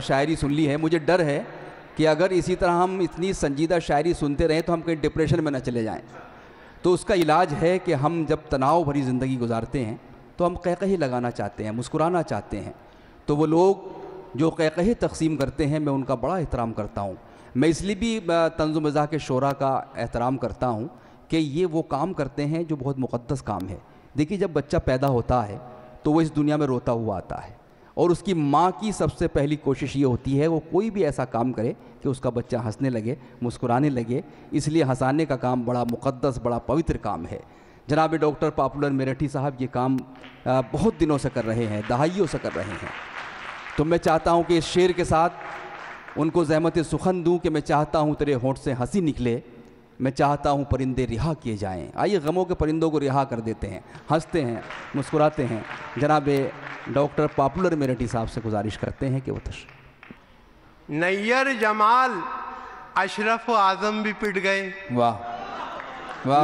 शायरी सुन ली है। मुझे डर है कि अगर इसी तरह हम इतनी संजीदा शायरी सुनते रहें तो हम कहीं डिप्रेशन में न चले जाएं। तो उसका इलाज है कि हम जब तनाव भरी ज़िंदगी गुजारते हैं तो हम कहकही लगाना चाहते हैं, मुस्कुराना चाहते हैं। तो वो लोग जो कहकही तक़सीम करते हैं मैं उनका बड़ा एहतराम करता हूँ। मैं इसलिए भी तंज़ मज़ाह के शोरा का एहतराम करता हूँ कि ये वो काम करते हैं जो बहुत मुक़द्दस काम है। देखिए, जब बच्चा पैदा होता है तो वो इस दुनिया में रोता हुआ आता है और उसकी माँ की सबसे पहली कोशिश ये होती है वो कोई भी ऐसा काम करे कि उसका बच्चा हंसने लगे, मुस्कुराने लगे। इसलिए हंसाने का काम बड़ा मुक़द्दस, बड़ा पवित्र काम है। जनाब डॉक्टर पॉपुलर मेरठी साहब ये काम बहुत दिनों से कर रहे हैं, दहाइयों से कर रहे हैं। तो मैं चाहता हूँ कि इस शेर के साथ उनको ज़हमत सुखन दूँ कि मैं चाहता हूँ तेरे होंठ से हंसी निकले, मैं चाहता हूँ परिंदे रिहा किए जाएं। आइए गमों के परिंदों को रिहा कर देते हैं, हंसते हैं, मुस्कुराते हैं। जनाब डॉक्टर पॉपुलर मेरठी साहब से गुजारिश करते हैं कि वो नैयर जमाल अशरफ आज़म भी पिट गए। वाह,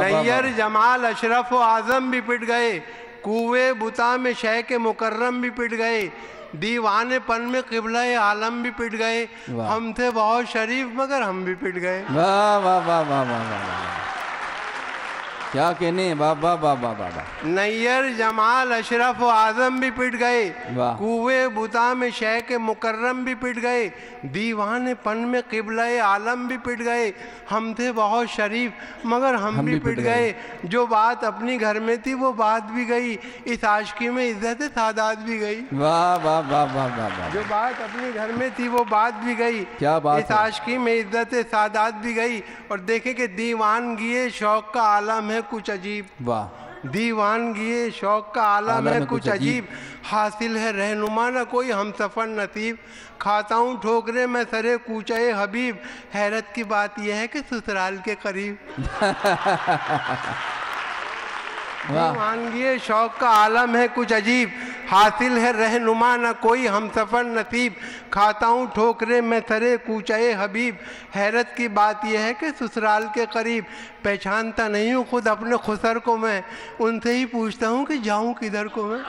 नैयर जमाल अशरफ आज़म भी पिट गए, कुए बुता में शेख मुकर्रम भी पिट गए, दीवाने पन में क़िबला आलम भी पिट गए। हम थे बहुत शरीफ मगर हम भी पिट गए। वाह वाह वाह वाह वाह वाह, क्या कहने। वाह वाह वाह वाह वाह। नैयर जमाल अशरफ आज़म भी पिट गए, वाह। कुए बुता में शेख मुकर्रम भी पिट गए, दीवाने पन में क़िबला आलम भी पिट गए। हम थे बहुत शरीफ मगर हम भी पिट गए। जो बात अपनी घर में थी वो बात भी गई, इस आशिकी में इज्जत सादात भी गई। वाह वाह वाह वाह वाह वाह। जो बात अपनी घर में थी वो बात भी गई, क्या बात इस आशिकी में इज्जत सादात भी गई। और देखे कि दीवानगी शौक का आलम है कुछ अजीब। वाह। दीवानगी शौक का आलम है कुछ अजीब, हासिल है रहनुमा न कोई हम सफ़र नसीब। खाता हूँ ठोकरे में सरे कूचे हबीब, हैरत की बात यह है कि ससुराल के करीब। दीवानगी शौक का आलम है कुछ अजीब, हासिल है रहनुमा न कोई हम सफ़र नसीब। खाता हूँ ठोकरे में सरे कूचे हबीब, हैरत की बात यह है कि ससुराल के करीब। पहचानता नहीं हूँ खुद अपने खुसर को मैं, उनसे ही पूछता हूँ कि जाऊँ किधर को मैं।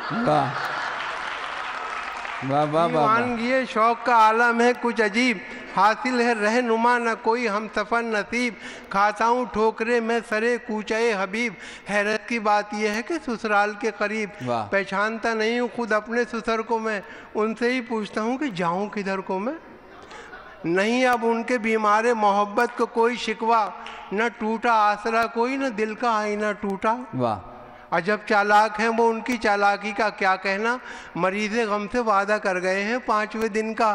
दीवानगी शौक का आलम है कुछ अजीब, हासिल है रहनुमा न कोई हम सफ़र नसीब। खाता हूँ ठोकरे में सरे कूचे हबीब, हैरत की बात यह है कि ससुराल के करीब। पहचानता नहीं हूँ खुद अपने ससुर को मैं, उनसे ही पूछता हूँ कि जाऊँ किधर को मैं। नहीं अब उनके बीमारे मोहब्बत को कोई शिकवा, न टूटा आसरा कोई न दिल का आईना टूटा। वाह। अजब चालाक हैं वो उनकी चालाकी का क्या कहना, मरीज़े गम से वादा कर गए हैं 5वें दिन का।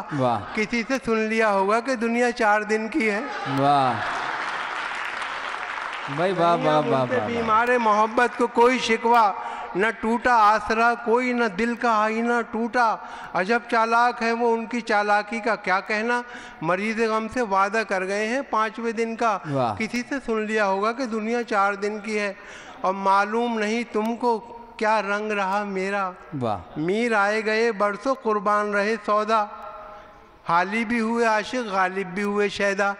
किसी से सुन लिया होगा कि दुनिया 4 दिन की है। वाह भाई, वाह वाह वाह वाह। बीमारे मोहब्बत को कोई शिकवा, न टूटा आसरा कोई न दिल का आईना टूटा। अजब चालाक है वो उनकी चालाकी का क्या कहना, मरीज़ गम से वादा कर गए हैं 5वें दिन का। किसी से सुन लिया होगा कि दुनिया 4 दिन की है। और मालूम नहीं तुमको क्या रंग रहा मेरा, मीर आए गए बरसों कुर्बान रहे सौदा। हाली भी हुए आशिक गालिब भी हुए शैदा,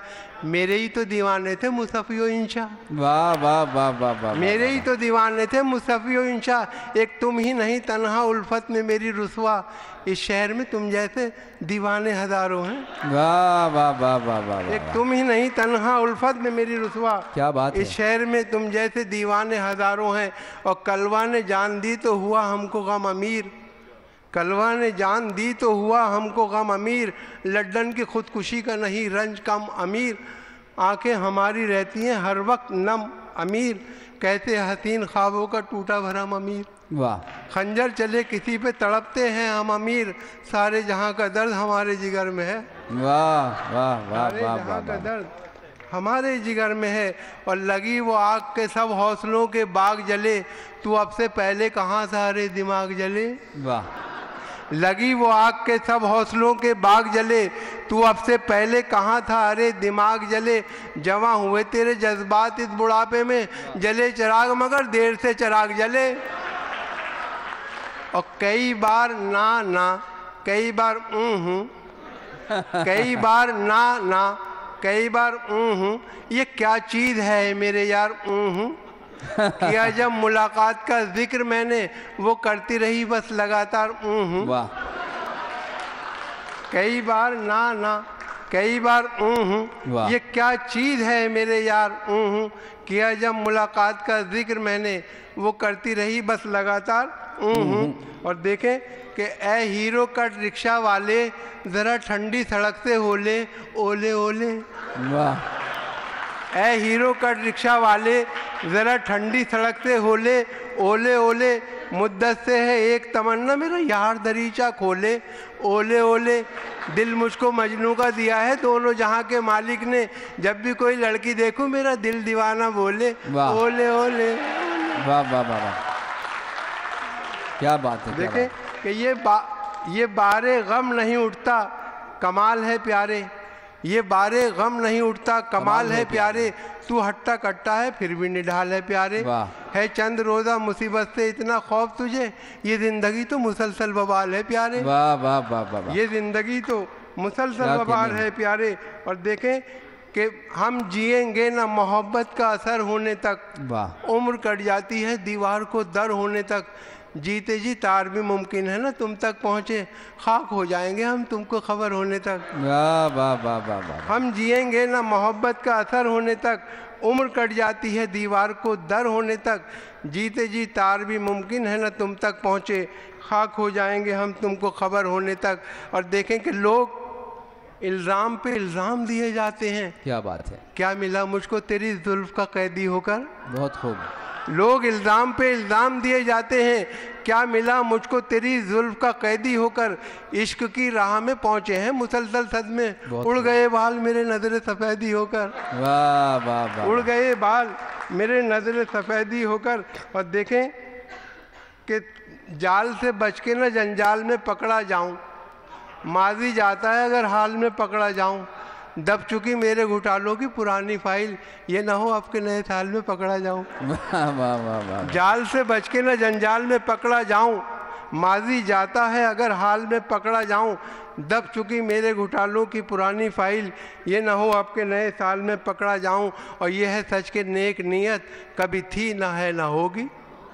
मेरे ही तो दीवाने थे मुसफ़ियो इंशा। वाह वाह वाह वाह वाह। मेरे ही तो दीवाने थे मुसफ़ियो इंशा, एक तुम ही नहीं तन्हा उल्फत में मेरी रुसवा। इस शहर में तुम जैसे दीवाने हज़ारों हैं। वाह वाह वाह वाह वाह। एक तुम ही नहीं तन्हा उल्फत में मेरी रुसवा। क्या बात है। इस शहर में तुम जैसे दीवाने हज़ारों हैं। और कलवा ने जान दी तो हुआ हमको गम अमीर, कलवा ने जान दी तो हुआ हमको गम अमीर। लड्डन की खुदकुशी का नहीं रंज कम अमीर, आंखें हमारी रहती हैं हर वक्त नम अमीर। कैसे हसीन ख्वाबों का टूटा भरम अमीर। वाह। खंजर चले किसी पे तड़पते हैं हम अमीर, सारे जहां का दर्द हमारे जिगर में है। वाह वाह वाह वाह वाह। का दर्द हमारे जिगर में है। और लगी वो आग के सब हौसलों के बाग जले, तू अब से पहले कहाँ सारे दिमाग जले। वाह। लगी वो आग के सब हौसलों के बाग जले, तू अब से पहले कहाँ था अरे दिमाग जले। जवां हुए तेरे जज्बात इस बुढ़ापे में, जले चिराग मगर देर से चिराग जले। और कई बार ना ना, कई बार कई बार ना ना, कई बार ये क्या चीज़ है मेरे यार किया जब मुलाकात का जिक्र मैंने, वो करती रही बस लगातार। वाह। कई बार ना ना, कई बार वाह। ये क्या चीज़ है मेरे यार किया जब मुलाकात का जिक्र मैंने, वो करती रही बस लगातार और देखें कि ए हीरो कट रिक्शा वाले ज़रा ठंडी सड़क से होले ओले ओले। वाह। ए हीरो कट रिक्शा वाले ज़रा ठंडी सड़क से होले ओले ओले, मुद्दत से है एक तमन्ना मेरा यार दरीचा खोले ओले ओले। दिल मुझको मजनू का दिया है दोनों जहां के मालिक ने, जब भी कोई लड़की देखूं मेरा दिल दीवाना बोले ओले ओले। वाह वाह वाह वाह, क्या बात है। देखें कि ये बारे गम नहीं उठता कमाल है प्यारे, ये बारे गम नहीं उठता कमाल है प्यारे, तू हट्टा कट्टा है फिर भी निढाल है प्यारे। है चंद रोज़ा मुसीबत से इतना खौफ तुझे, ये ज़िंदगी तो मुसलसल बवाल है प्यारे। वाह वाह वाह वाह, ये ज़िंदगी तो मुसलसल बवाल है प्यारे। और देखें कि हम जिएंगे ना मोहब्बत का असर होने तक, उम्र कट जाती है दीवार को दर होने तक, जीते जी तार भी मुमकिन है ना तुम तक पहुँचे, खाक हो जाएंगे हम तुमको खबर होने तक। वाह वाह वाह वाह वाह। हम जिएंगे ना मोहब्बत का असर होने तक, उम्र कट जाती है दीवार को दर होने तक, जीते जी तार भी मुमकिन है ना तुम तक पहुँचे, खाक हो जाएंगे हम तुमको खबर होने तक। और देखें कि लोग इल्ज़ाम पे इल्ज़ाम दिए जाते हैं। क्या बात है। क्या मिला मुझको तेरी जुल्फ का कैदी होकर। बहुत खूब। लोग इल्ज़ाम पे इल्ज़ाम दिए जाते हैं, क्या मिला मुझको तेरी जुल्फ का कैदी होकर, इश्क की राह में पहुँचे हैं मुसलसल सदमे, उड़ गए बाल मेरे नज़र सफ़ेदी होकर। वाह वाह वाह। उड़ गए बाल मेरे नज़र सफ़ेदी होकर। और देखें कि जाल से बच के न जंजाल में पकड़ा जाऊं, माजी जाता है अगर हाल में पकड़ा जाऊं, दब चुकी मेरे घुटालों की पुरानी फाइल, ये ना हो आपके नए साल में पकड़ा जाऊं। वाह वाह वाह वाह। जाल से बच के न जंजाल में पकड़ा जाऊं, माजी जाता है अगर हाल में पकड़ा जाऊं, दब चुकी मेरे घुटालों की पुरानी फाइल, ये ना हो आपके नए साल में पकड़ा जाऊं। और ये है सच के नेक नीयत कभी थी ना है ना होगी।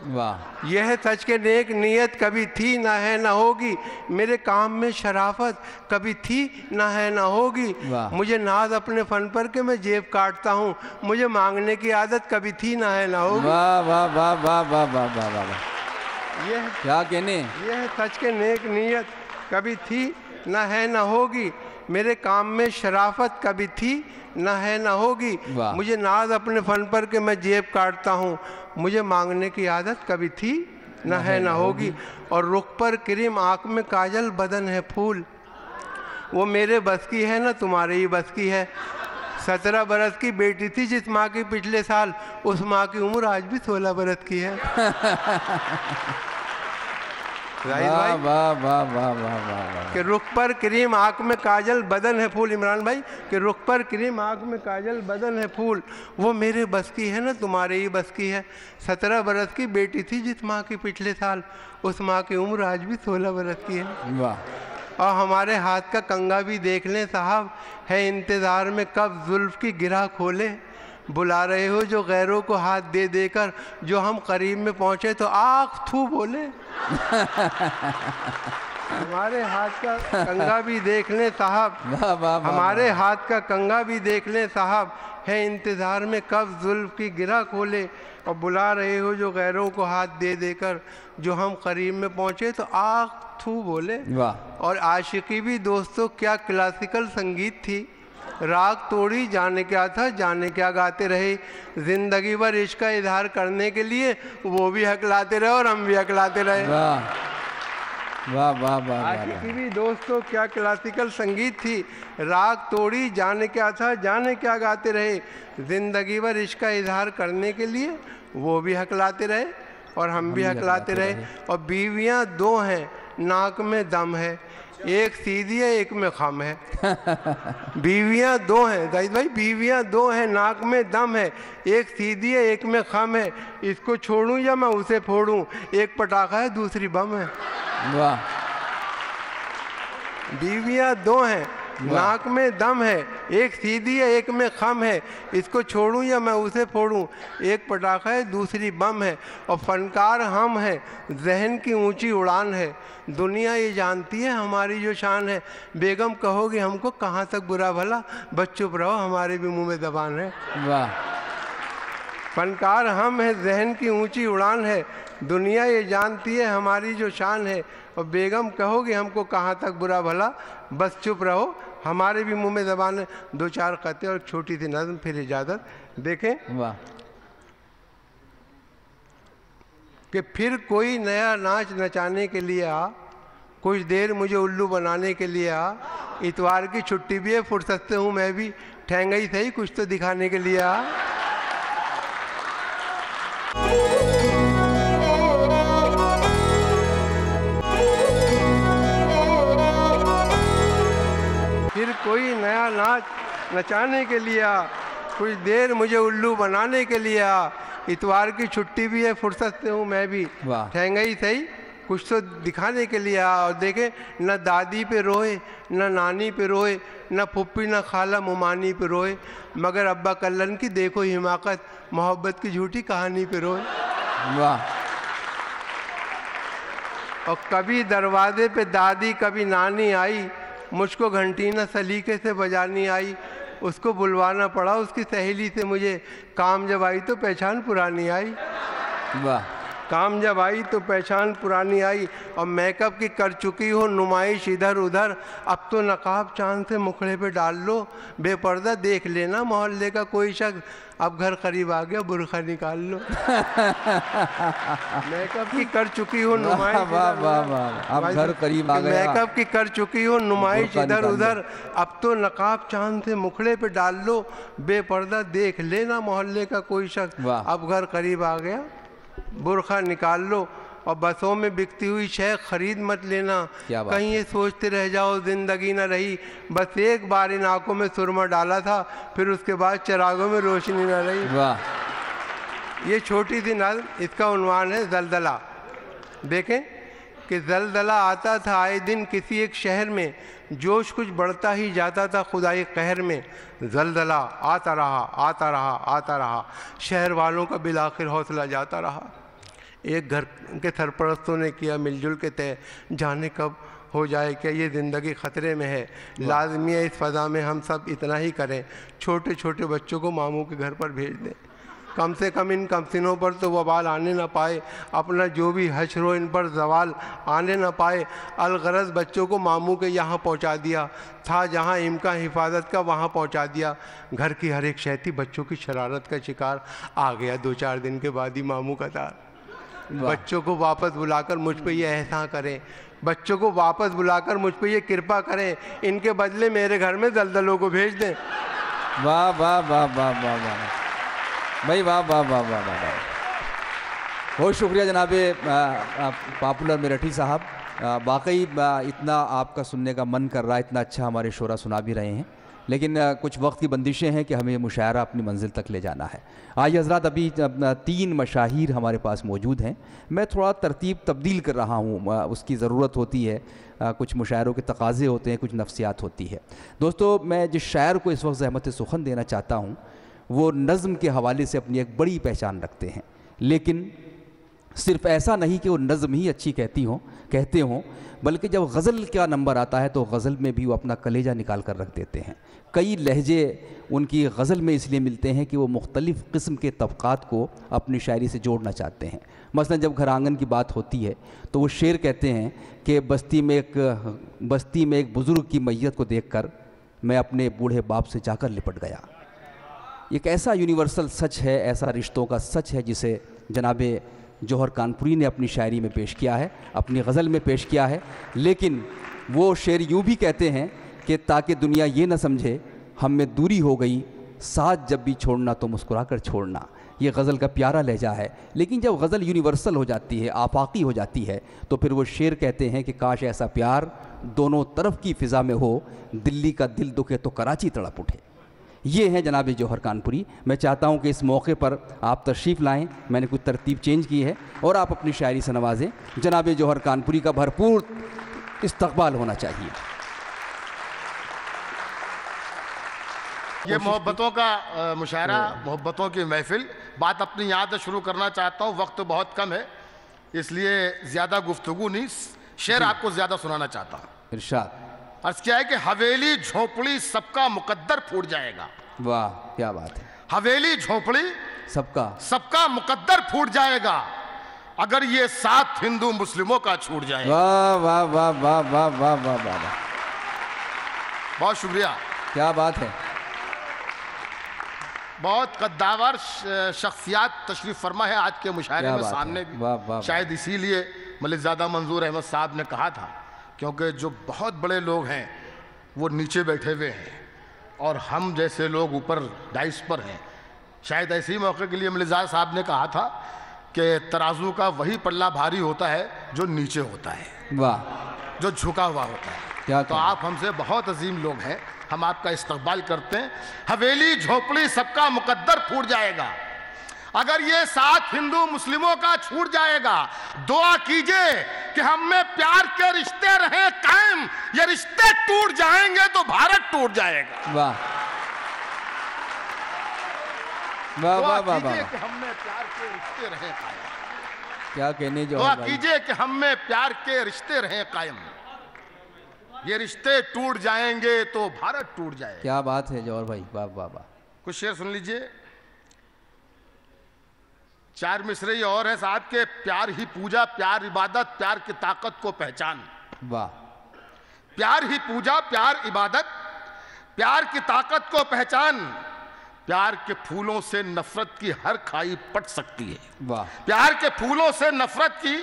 वाह। यह है सच के नेक नीयत कभी थी ना है ना होगी, मेरे काम में शराफत कभी थी ना है ना होगी। मुझे नाज अपने फन पर के मैं जेब काटता हूँ, मुझे मांगने की आदत कभी थी ना है ना होगी। वाह वाह वाह वाह वाह वाह वाह वाह। यह क्या कहने। यह है सच के नेक नीयत कभी थी ना है ना होगी, मेरे काम में शराफत कभी थी ना है ना होगी। मुझे नाज अपने फन पर के मैं जेब काटता हूँ, मुझे मांगने की आदत कभी थी ना है ना होगी। और रुख पर क्रीम आँख में काजल बदन है फूल, वो मेरे बस की है ना तुम्हारे ही बस की है। 17 बरस की बेटी थी जिस माँ की पिछले साल, उस माँ की उम्र आज भी 16 बरस की है। वाह वाह वाह वाह वाह वाह। कि रुख पर क्रीम आँख में काजल बदन है फूल, इमरान भाई कि रुख पर क्रीम आँख में काजल बदन है फूल, वो मेरे बस की है ना तुम्हारे ही बस की है। 17 बरस की बेटी थी जिस माँ की पिछले साल, उस माँ की उम्र आज भी 16 बरस की है। वाह। और हमारे हाथ का कंगा भी देख लें साहब, है इंतज़ार में कब जुल्फ की गिरा खोले, बुला रहे हो जो गैरों को हाथ दे देकर, जो हम करीब में पहुँचे तो आँख थू बोले। हमारे हाथ का कंगा भी देख लें साहब, हमारे हाथ का कंगा भी देख लें साहब, है इंतज़ार में कब जुल्फ की गिरा खोले, और बुला रहे हो जो गैरों को हाथ दे देकर, जो हम करीब में पहुँचे तो आँख थू बोले। और आशिकी भी दोस्तों क्या क्लासिकल संगीत थी, राग तोड़ी जाने क्या था जाने क्या गाते रहे, जिंदगी भर इश्क का इजहार करने के लिए वो भी हकलाते रहे और हम भी हकलाते रहे। वाह वाह वाह। आशिकी भी दोस्तों क्या क्लासिकल संगीत थी, राग तोड़ी जाने क्या था जाने क्या गाते रहे, जिंदगी भर इश्क का इजहार करने के लिए वो भी हकलाते रहे और हम भी हकलाते रहे। और बीवियाँ 2 हैं नाक में दम है, एक सीधी है एक में खम है। बीवियाँ 2 हैं जाहिद भाई, बीवियाँ 2 हैं नाक में दम है, एक सीधी है एक में खम है, इसको छोड़ूं या मैं उसे फोड़ूं, एक पटाखा है दूसरी बम है। वाह। बीवियाँ 2 हैं नाक में दम है, एक सीधी है एक में खम है, इसको छोड़ूं या मैं उसे फोड़ूं, एक पटाखा है दूसरी बम है, और फनकार हम है, जहन की ऊंची उड़ान है, दुनिया ये जानती है हमारी जो शान है, बेगम कहोगे हमको कहाँ तक बुरा भला, बस चुप रहो हमारे भी मुंह में ज़बान है। वाह। फनकार हम है, जहन की ऊंची उड़ान है, दुनिया ये जानती है हमारी जो शान है, और बेगम कहोगे हमको कहाँ तक बुरा भला, बस चुप रहो हमारे भी मुंह में ज़बान है। 2-4 कते और छोटी सी नज़म, फिर इजाज़त। देखें। वाह। कि फिर कोई नया नाच नचाने के लिए आ, कुछ देर मुझे उल्लू बनाने के लिए आ, इतवार की छुट्टी भी है फुर्सत से हूँ मैं भी, ठहंगई सही कुछ तो दिखाने के लिए आ। फिर कोई नया नाच नचाने के लिए आ, कुछ देर मुझे उल्लू बनाने के लिए आ, इतवार की छुट्टी भी है फुर्सत से हूँ मैं भी, ठहंगई सही कुछ तो दिखाने के लिए आ। और देखें, न दादी पे रोए न नानी पे रोए, न फुप्पी न खाला मुमानी पे रोए, मगर अब्बा कल्लन की देखो हिमाकत, मोहब्बत की झूठी कहानी पे रोए। वाह। और कभी दरवाजे पे दादी कभी नानी आई, मुझको घंटी न सलीके से बजानी आई, उसको बुलवाना पड़ा उसकी सहेली से मुझे, काम जब आई तो पहचान पुरानी आई। वाह। काम जब आई तो पहचान पुरानी आई, और मेकअप की कर चुकी हो नुमाइश इधर उधर, अब तो नकाब चांद से मुखड़े पे डाल लो, बेपर्दा देख लेना मोहल्ले का कोई शख्स, अब घर करीब आ गया बुर्खा निकाल लो। मेकअप की कर चुकी हो नुमाइश, अब घर करीब आ गया, मेकअप की कर चुकी हो नुमाइश इधर उधर, अब तो नकाब चांद से मुखड़े पे डाल लो, बेपर्दा देख लेना मोहल्ले का कोई शख्स, अब घर करीब आ गया बुर्खा निकाल लो। और बसों में बिकती हुई शय खरीद मत लेना, कहीं ये सोचते रह जाओ जिंदगी न रही, बस एक बार इन आंखों में सुरमा डाला था, फिर उसके बाद चिरागों में रोशनी न रही। वाह। ये छोटी सी नज़्म, इसका उन्वान है जलजला। देखें कि जलजला आता था आए दिन किसी एक शहर में, जोश कुछ बढ़ता ही जाता था खुदाई कहर में, जलजला आता रहा आता रहा आता रहा, शहर वालों का बिलाखिर हौसला जाता रहा। एक घर के सरपरस्तों ने किया मिलजुल के तय, जाने कब हो जाए क्या ये ज़िंदगी ख़तरे में है, लाजमी है इस फ़ज़ा में हम सब इतना ही करें, छोटे छोटे बच्चों को मामू के घर पर भेज दें, कम से कम इन कमसिनों पर तो वबाल आने न पाए, अपना जो भी हश्र हो इन पर जवाल आने न पाए। अलगरज बच्चों को मामू के यहाँ पहुँचा दिया, था जहाँ इम्कान हिफाजत का वहाँ पहुँचा दिया, घर की हर एक शैती बच्चों की शरारत का शिकार, आ गया 2-4 दिन के बाद ही मामू का तार। बच्चों को वापस बुलाकर मुझ पे ये एहसान करें, बच्चों को वापस बुलाकर मुझ पे ये कृपा करें, इनके बदले मेरे घर में दलदलों को भेज दें। वाह वाह वाह वाह वाह वाह भाई, वाह वाह वाह वाह वाह वाह। बहुत शुक्रिया जनाब पॉपुलर मेरठी साहब, वाकई इतना आपका सुनने का मन कर रहा है, इतना अच्छा हमारे शोरा सुना भी रहे हैं, लेकिन कुछ वक्त की बंदिशें हैं कि हमें मुशायरा अपनी मंजिल तक ले जाना है। आइए हज़रात, अभी 3 मशाहिर हमारे पास मौजूद हैं, मैं थोड़ा तरतीब तब्दील कर रहा हूँ, उसकी ज़रूरत होती है, कुछ मुशायरों के तकाज़े होते हैं, कुछ नफ्सियात होती है। दोस्तों, मैं जिस शायर को इस वक्त ज़हमत सुखन देना चाहता हूँ वो नज़्म के हवाले से अपनी एक बड़ी पहचान रखते हैं, लेकिन सिर्फ़ ऐसा नहीं कि वो नज़्म ही अच्छी कहते हों, बल्कि जब गज़ल का नंबर आता है तो गज़ल में भी वो अपना कलेजा निकाल कर रख देते हैं। कई लहजे उनकी गज़ल में इसलिए मिलते हैं कि वो मुख्तलिफ़ किस्म के तबक़ात को अपनी शायरी से जोड़ना चाहते हैं। मसलन जब घर आंगन की बात होती है तो वो शेर कहते हैं कि बस्ती में एक बुज़ुर्ग की मैयत को देखकर मैं अपने बूढ़े बाप से जाकर लिपट गया। एक ऐसा यूनिवर्सल सच है, ऐसा रिश्तों का सच है जिसे जनाबे जौहर कानपुरी ने अपनी शायरी में पेश किया है, अपनी गज़ल में पेश किया है। लेकिन वो शेर यूँ भी कहते हैं कि ताकि दुनिया ये न समझे हम में दूरी हो गई, साथ जब भी छोड़ना तो मुस्कुरा कर छोड़ना। ये गज़ल का प्यारा लहजा है, लेकिन जब गज़ल यूनिवर्सल हो जाती है, आफाकी हो जाती है, तो फिर वो शेर कहते हैं कि काश ऐसा प्यार दोनों तरफ की फ़िज़ा में हो, दिल्ली का दिल दुखे तो कराची तड़प उठे। ये हैं जनाब जौहर कानपुरी। मैं चाहता हूं कि इस मौके पर आप तशरीफ़ लाएं, मैंने कुछ तरतीब चेंज की है और आप अपनी शायरी से नवाजें। जनाब जौहर कानपुरी का भरपूर इस्तक़बाल होना चाहिए। ये मोहब्बतों का मुशायरा, मोहब्बतों की महफिल। बात अपनी यहाँ से शुरू करना चाहता हूँ, वक्त बहुत कम है इसलिए ज़्यादा गुफ्तगू नहीं, शेर आपको ज़्यादा सुनाना चाहता हूँ। इरशाद। अर्ज़ क्या है कि हवेली झोपड़ी सबका मुकद्दर फूट जाएगा। वाह क्या बात है। हवेली झोपड़ी सबका मुकद्दर फूट जाएगा अगर ये साथ हिंदू मुस्लिमों का छूट जाएगा। वाह वाह वाह वाह वाह वाह वाह वाह, बहुत शुक्रिया, क्या बात है। बहुत कद्दावर शख्सियात तशरीफ फरमा है आज के मुशायरे में सामने भी। वाह वाह, शायद इसीलिए मलिकज़ादा मंजूर अहमद साहब ने कहा था, क्योंकि जो बहुत बड़े लोग हैं वो नीचे बैठे हुए हैं और हम जैसे लोग ऊपर डाइस पर हैं। शायद ऐसे ही मौके के लिए मलिकज़ादा साहब ने कहा था कि तराजू का वही पल्ला भारी होता है जो नीचे होता है, वाह, जो झुका हुआ होता है। क्या तो आप हमसे बहुत अजीम लोग हैं, हम आपका इस्तकबाल करते हैं। हवेली झोपड़ी सबका मुकद्दर फूट जाएगा अगर ये साथ हिंदू मुस्लिमों का छूट जाएगा। दुआ कीजिए कि हम में प्यार के रिश्ते रहें कायम, ये रिश्ते टूट जाएंगे तो भारत टूट जाएगा। वाह वाह वाह वाह वाह, कि हम में प्यार के रिश्ते रहें कायम। क्या कहने जो। दुआ कीजिए कि हम में प्यार के रिश्ते रहें कायम, ये रिश्ते टूट जाएंगे तो भारत टूट जाएगा। क्या बात है जौहर भाई, वाह वाह वाह। कुछ शेर सुन लीजिए, चार मिसरे और है साहब के। प्यार ही पूजा, प्यार इबादत, प्यार की ताकत को पहचान। वाह। प्यार ही पूजा, प्यार इबादत, प्यार की ताकत को पहचान। प्यार के फूलों से नफरत की हर खाई पट सकती है। वाह। प्यार के फूलों से नफरत की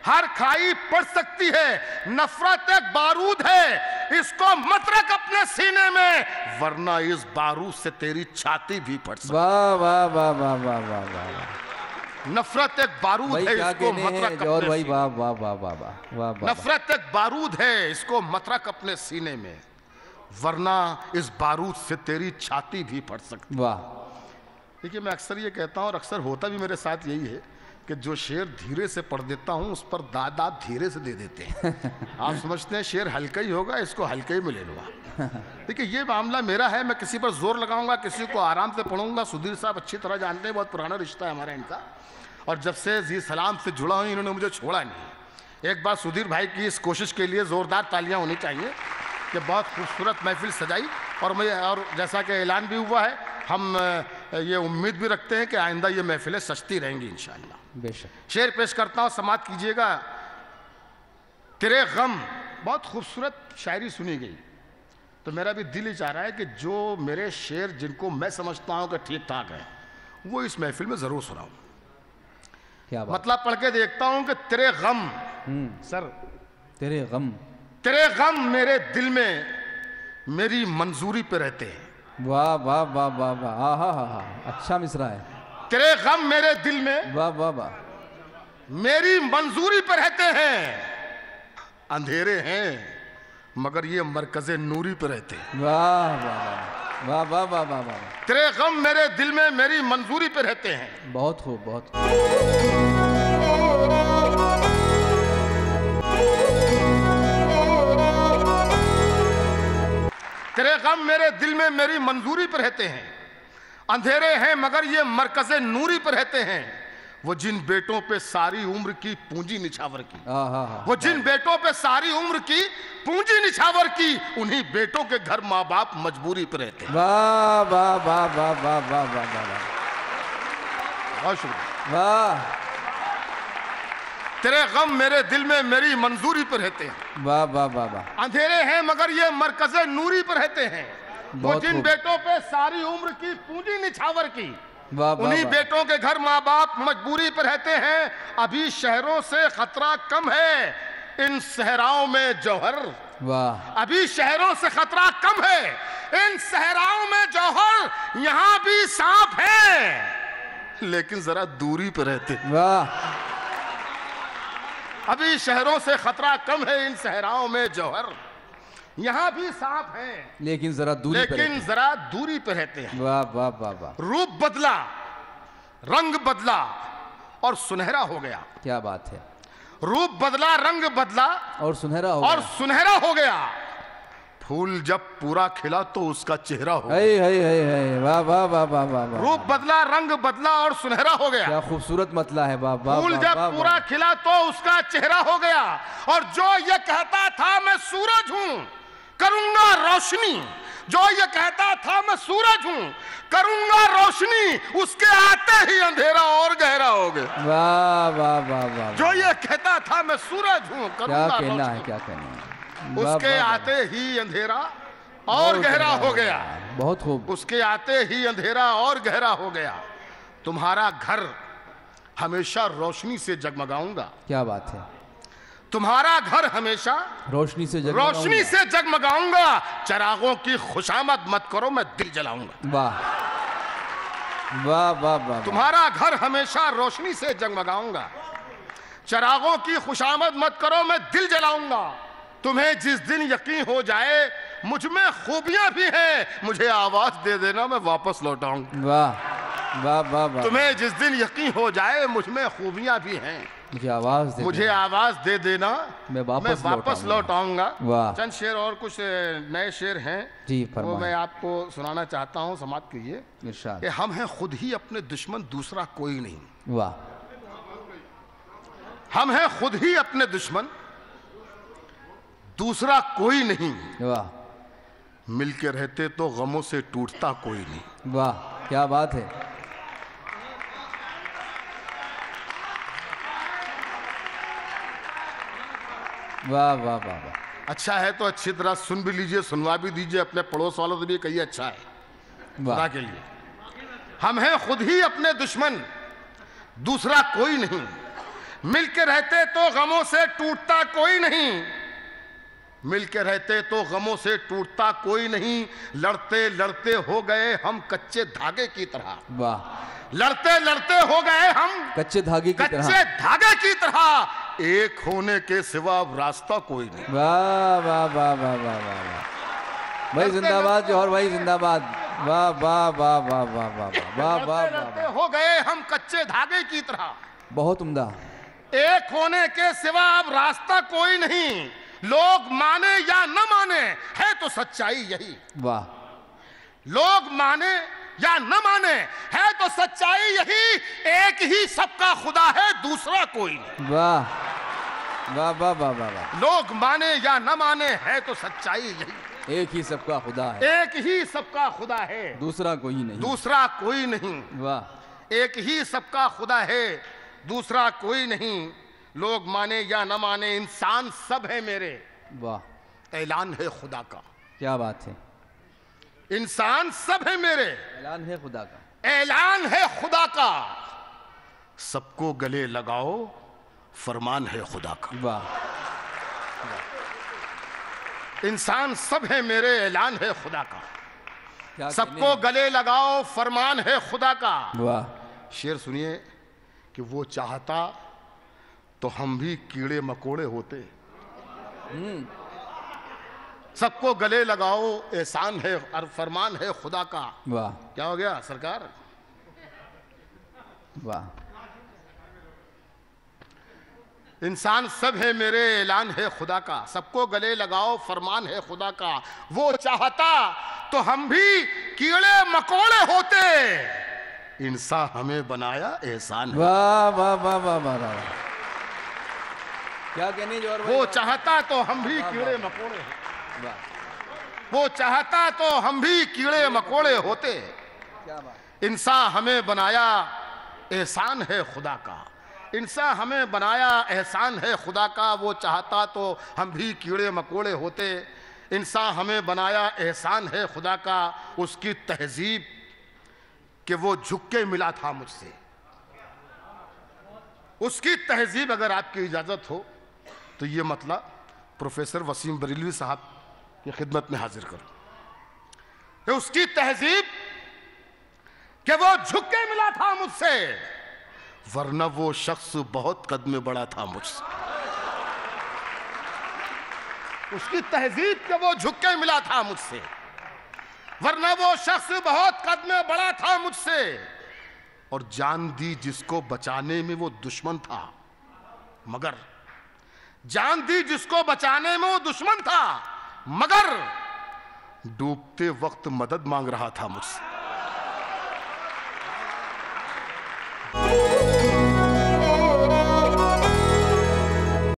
हर खाई पड़ सकती है। नफरत एक बारूद है, इसको मत रख अपने सीने में, वरना इस बारूद से तेरी छाती भी फट सकती है। वाह वाह वाह वाह वाह वाह वाह। नफरत एक बारूद है, इसको मत रख जौहर भाई, अपने वाह वाह वाह वाह वाह वाह। नफरत एक बारूद है, इसको मत रख अपने सीने में, वरना इस बारूद से तेरी छाती भी फट सकती है। वाह। देखिए मैं अक्सर ये कहता हूँ और अक्सर होता भी मेरे साथ यही है कि जो शेर धीरे से पढ़ देता हूँ उस पर दाद आप धीरे से दे देते हैं। आप समझते हैं शेर हल्का ही होगा, इसको हल्के ही में ले लूँगा। देखिए ये मामला मेरा है, मैं किसी पर जोर लगाऊंगा, किसी को आराम से पढ़ूंगा। सुधीर साहब अच्छी तरह जानते हैं, बहुत पुराना रिश्ता है हमारा इनका, और जब से जी सलाम से जुड़ा हूँ इन्होंने मुझे छोड़ा नहीं। एक बार सुधीर भाई की इस कोशिश के लिए ज़ोरदार तालियां होनी चाहिए कि बहुत खूबसूरत महफिल सजाई। और जैसा कि ऐलान भी हुआ है, हम ये उम्मीद भी रखते हैं कि आइंदा ये महफिलें सजती रहेंगी इंशाअल्लाह। बेशक। शेर पेश करता हूँ, समात कीजिएगा। तेरे गम, बहुत खूबसूरत शायरी सुनी गई, तो मेरा भी दिल ही चाह रहा है कि जो मेरे शेर जिनको मैं समझता हूँ कि ठीक ठाक है वो इस महफिल में ज़रूर सुनाऊँ। क्या बात। मतलब पढ़ के देखता हूँ कि तेरे गम, सर तेरे गम मेरे दिल में मेरी मंजूरी पे रहते हैं। वाह वाह वाह वाह वाह, हाँ हाँ हाँ हाँ, अच्छा मिसरा है। तेरे गम मेरे दिल में, वाह वाह वाह, मेरी मंजूरी पे रहते हैं। अंधेरे हैं मगर ये मरकज़े नूरी पे रहते हैं। वाह वाह वाह वाह वाह वाह वाह। तेरे गम मेरे दिल में मेरी मंजूरी पे रहते हैं। बहुत खूब, बहुत। तेरे गम मेरे दिल में मेरी मंजूरी पर रहते हैं। अंधेरे हैं मगर ये मरकज़े नूरी पर रहते हैं। वो जिन बेटों पे सारी उम्र की पूंजी निछावर की, वो जिन बेटों पे सारी उम्र की पूंजी निछावर की, उन्हीं बेटों के घर माँ बाप मजबूरी पर रहते हैं। वाह वाह वाह वाह वाह वाह वाह वाह, बहुत शुक्रिया। वाह। तेरे गम मेरे दिल में मेरी मंजूरी पर रहते हैं। वाह वाह वाह वाह। अंधेरे हैं मगर ये मरकज़े नूरी पर रहते हैं। वो जिन बेटों पे सारी उम्र की पूंजी निछावर की, उन्हीं बेटों के घर माँ बाप मजबूरी पर रहते हैं। अभी शहरों से खतरा कम है, इन सहराओं में जौहर। वाह। अभी शहरों से खतरा कम है, इन सहराओं में जौहर। यहाँ भी सांप है लेकिन जरा दूरी पर रहते। वाह। अभी शहरों से खतरा कम है, इन सहराओं में जौहर। यहाँ भी सांप हैं लेकिन जरा दूरी पर रहते हैं। वाह वाह वाह वाह। रूप बदला, रंग बदला और सुनहरा हो गया। क्या बात है। रूप बदला, रंग बदला और सुनहरा हो गया। फूल जब पूरा खिला तो उसका चेहरा हो है वाह वाह वाह वाह वाह वाह। रूप बदला, रंग बदला और सुनहरा हो गया। क्या खूबसूरत मतला है। वाह वाह। फूल जब पूरा खिला तो उसका चेहरा हो गया। और जो ये कहता था मैं सूरज हूं करूंगा रोशनी, जो ये कहता था मैं सूरज हूं करूंगा रोशनी, उसके आते ही अंधेरा और गहरा हो गया। वाह वाह वाह वाह। जो ये कहता था मैं सूरज हूं करूंगा क्या कहना है, रोशनी, क्या कहना है। उसके आते ही अंधेरा और गहरा हो गया। बहुत खूब। उसके आते ही अंधेरा और गहरा हो गया। तुम्हारा घर हमेशा रोशनी से जगमगाऊंगा। क्या बात है। तुम्हारा घर हमेशा रोशनी से जगमगाऊंगा। चिरागों की खुशामद मत करो, मैं दिल जलाऊंगा। वाह वाह वाह वाह। तुम्हारा घर हमेशा रोशनी से जगमगाऊंगा। चिरागों की खुशामद मत करो, मैं दिल जलाऊंगा। तुम्हें जिस दिन यकीन हो जाए मुझ में खूबियां भी हैं, मुझे आवाज दे देना, मैं वापस लौटाऊंगा। वाह वाह वाह वाह। तुम्हें जिस दिन यकीन हो जाए मुझ में खूबियां भी हैं, मुझे आवाज दे देना, मैं वापस लौटाऊंगा। चंद शेर और कुछ नए शेर हैं जी, वो मैं आपको सुनाना चाहता हूँ, समाप्त कीजिए। हम हैं खुद ही अपने दुश्मन, दूसरा कोई नहीं। वाह। हम हैं खुद ही अपने दुश्मन, दूसरा कोई नहीं। वाह। मिलके रहते तो गमों से टूटता कोई नहीं। वाह क्या बात है। वाह वाह वाह वाह। अच्छा है तो अच्छी तरह सुन भी लीजिए, सुनवा भी दीजिए, अपने पड़ोस वालों से भी कहिए अच्छा है। वाह के लिए हम हैं खुद ही अपने दुश्मन, दूसरा कोई नहीं। मिलके रहते तो गमों से टूटता कोई नहीं। मिलके रहते तो गमों से टूटता कोई नहीं। लड़ते लड़ते हो गए हम कच्चे धागे की तरह। वाह। लड़ते लड़ते हो गए हम कच्चे धागे की तरह। एक होने के सिवा रास्ता कोई नहीं। वाह वाह वाह वाह वाह वाह। भाई जिंदाबाद, जौहर भाई जिंदाबाद। वाह वाह वाह वाह वाह वाह वाह वाह। हो गए हम कच्चे धागे की तरह। बहुत उम्दा। एक होने के सिवा अब रास्ता कोई नहीं। लोग माने या न माने है तो सच्चाई यही। वाह। लोग माने या न माने है तो सच्चाई यही। एक ही सबका खुदा है, दूसरा कोई नहीं। वाह वाह वाह वाह वाह। लोग माने या न माने है तो सच्चाई यही। एक ही सबका खुदा है, एक ही सबका खुदा है, दूसरा कोई नहीं। दूसरा कोई नहीं। वाह। एक ही सबका खुदा है, दूसरा कोई नहीं। लोग माने या न माने इंसान सब है मेरे। वाह। ऐलान है खुदा का। क्या बात है। इंसान सब है मेरे, ऐलान है खुदा का। ऐलान है खुदा का। सबको गले लगाओ, फरमान है खुदा का। वाह। इंसान सब है मेरे, ऐलान है खुदा का। सबको गले लगाओ, फरमान है खुदा का। वाह। शेर सुनिए कि वो चाहता तो हम भी कीड़े मकोड़े होते। सबको गले लगाओ, एहसान है और फरमान है खुदा का। वाह। क्या हो गया सरकार। वाह। इंसान सब है मेरे, ऐलान है खुदा का। सबको गले लगाओ, फरमान है खुदा का। वो चाहता तो हम भी कीड़े मकोड़े होते। इंसान हमें बनाया, एहसान है। वाह वाह वाह वाह वाह। क्या कहने जौहर भाई। वो चाहता तो हम भी कीड़े मकोड़े होते। वो चाहता तो हम भी कीड़े मकोड़े होते। इंसान हमें बनाया, एहसान है खुदा का। इंसान हमें बनाया, एहसान है खुदा का। वो चाहता तो हम भी कीड़े मकोड़े होते। इंसान हमें बनाया, एहसान है खुदा का। उसकी तहजीब कि वो झुक के मिला था मुझसे। उसकी तहजीब अगर आपकी इजाजत हो तो ये मतलब प्रोफेसर वसीम बरेलवी साहब की खिदमत में हाजिर करो। उसकी तहजीब कि वो झुक के मिला था मुझसे, वरना वो शख्स बहुत कद में बड़ा था मुझसे। उसकी तहजीब कि वो झुक के मिला था मुझसे, वरना वो शख्स बहुत कद में बड़ा था मुझसे। और जान दी जिसको बचाने में वो दुश्मन था, मगर जान दी जिसको बचाने में वो दुश्मन था, मगर डूबते वक्त मदद मांग रहा था मुझसे।